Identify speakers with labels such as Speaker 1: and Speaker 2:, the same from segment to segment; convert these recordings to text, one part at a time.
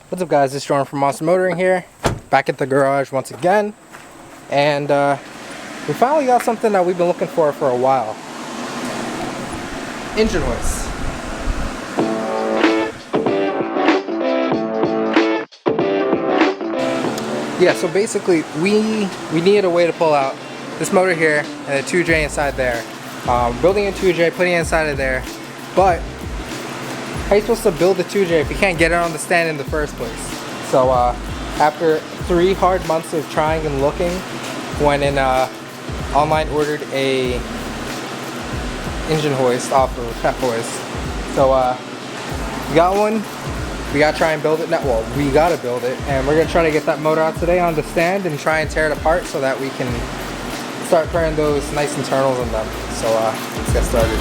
Speaker 1: What's up guys, it's Jordan from Monster Motoring here, back at the garage once again, and we finally got something that we've been looking for a while. Engine hoist. Yeah, so basically we needed a way to pull out this motor here and a 2J inside there. Building a 2J, putting it inside of there, but how are you supposed to build a 2J if you can't get it on the stand in the first place? So after 3 hard months of trying and looking, went in online ordered a engine hoist off of Pep Hoist. So we got one. We gotta try and build it now. Well, we gotta build it, and we're gonna try to get that motor out today on the stand and try and tear it apart so that we can start putting those nice internals in them. So let's get started.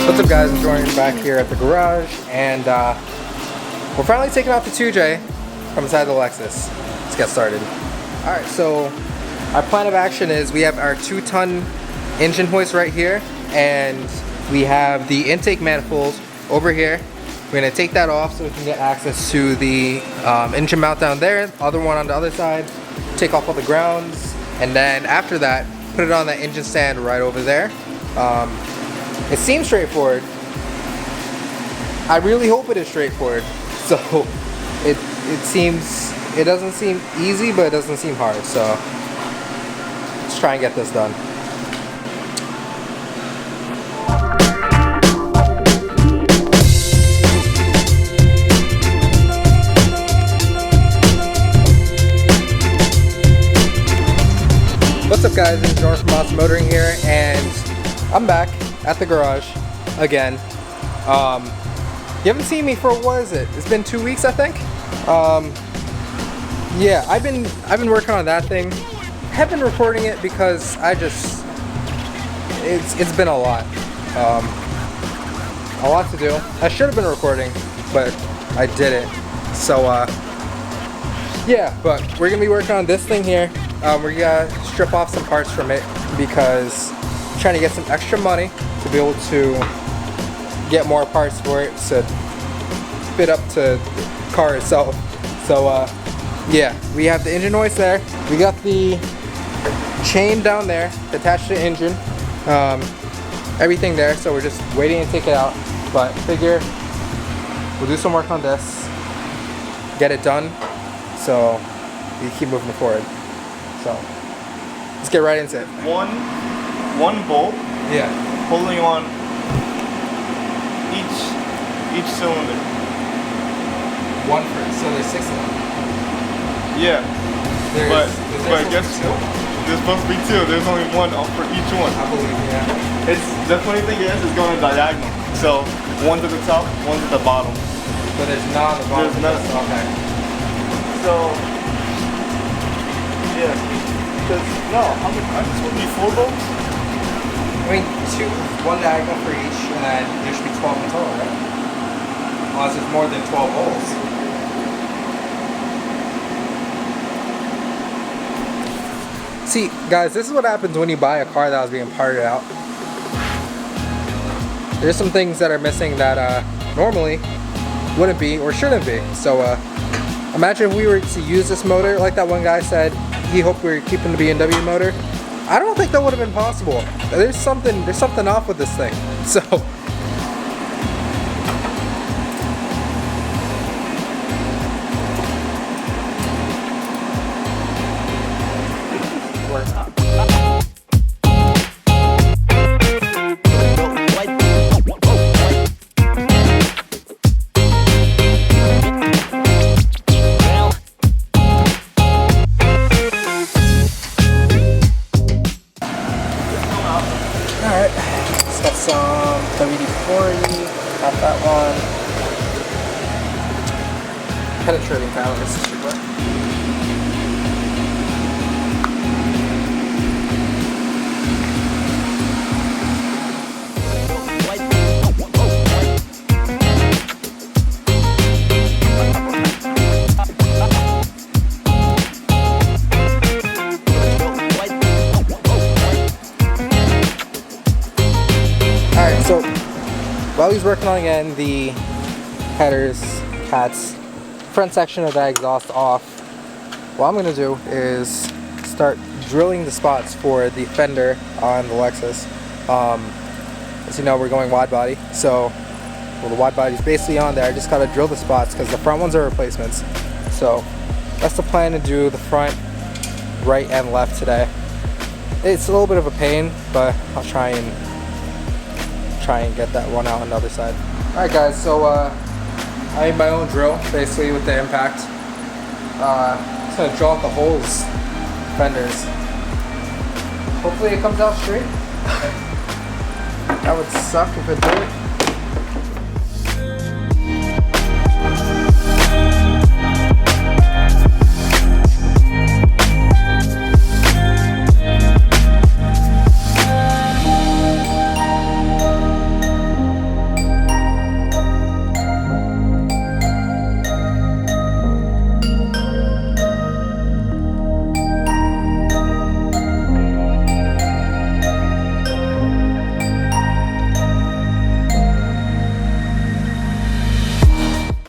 Speaker 1: What's up guys, I'm Jordan back here at the garage, and we're finally taking out the 2J from inside the Lexus. Let's get started. Alright, so our plan of action is we have our 2-ton engine hoist right here, and we have the intake manifold over here. We're going to take that off so we can get access to the engine mount down there, other one on the other side, take off all the grounds, and then after that put it on that engine stand right over there. It seems straightforward. I really hope it is straightforward. So it doesn't seem easy, but it doesn't seem hard. So let's try and get this done. What's up guys, it's Jordan from Monster Motoring here, and I'm back at the garage again. You haven't seen me for, what is it? It's been 2 weeks, I think. Yeah, I've been working on that thing. Haven't been recording it because it's been a lot to do. I should have been recording, but I didn't. So yeah, but we're gonna be working on this thing here. We're gonna strip off some parts from it because I'm trying to get some extra money to be able to get more parts for it to fit up to the car itself. So yeah, we have the engine hoist there. We got the chain down there attached to the engine. Everything there, so we're just waiting to take it out. But figure we'll do some work on this, get it done, so we keep moving forward. So let's get right into it.
Speaker 2: One bolt,
Speaker 1: yeah,
Speaker 2: holding on each cylinder.
Speaker 1: One for, so there's 6 of them.
Speaker 2: Yeah, but guess
Speaker 1: two?
Speaker 2: there's supposed to be 2. There's only one for each one.
Speaker 1: I believe, yeah.
Speaker 2: It's the funny thing is it's going diagonal. So one's at the top, one's at the bottom.
Speaker 1: But there's none at the bottom.
Speaker 2: There's none.
Speaker 1: Okay.
Speaker 2: So yeah, because no, I'm supposed to be 4 bolts.
Speaker 1: I mean, 1 diagonal for each, and then there should be 12 in total, right? Unless there's more than 12 holes. See, guys, this is what happens when you buy a car that was being parted out. There's some things that are missing that normally wouldn't be or shouldn't be. So imagine if we were to use this motor like that one guy said he hoped we were keeping the BMW motor. I don't think that would have been possible. There's something off with this thing. So penetrating catalyst. Alright, so while he's working on getting the headers, cats, front section of that exhaust off, what I'm going to do is start drilling the spots for the fender on the Lexus. As you know, we're going wide body, so the wide body is basically on there. I just got to drill the spots because the front ones are replacements. So that's the plan, to do the front, right, and left today. It's a little bit of a pain, but I'll try and get that one out on the other side. Alright guys, so I made my own drill basically with the impact. Just gonna drill out the holes, fenders. Hopefully it comes out straight. That would suck if it did.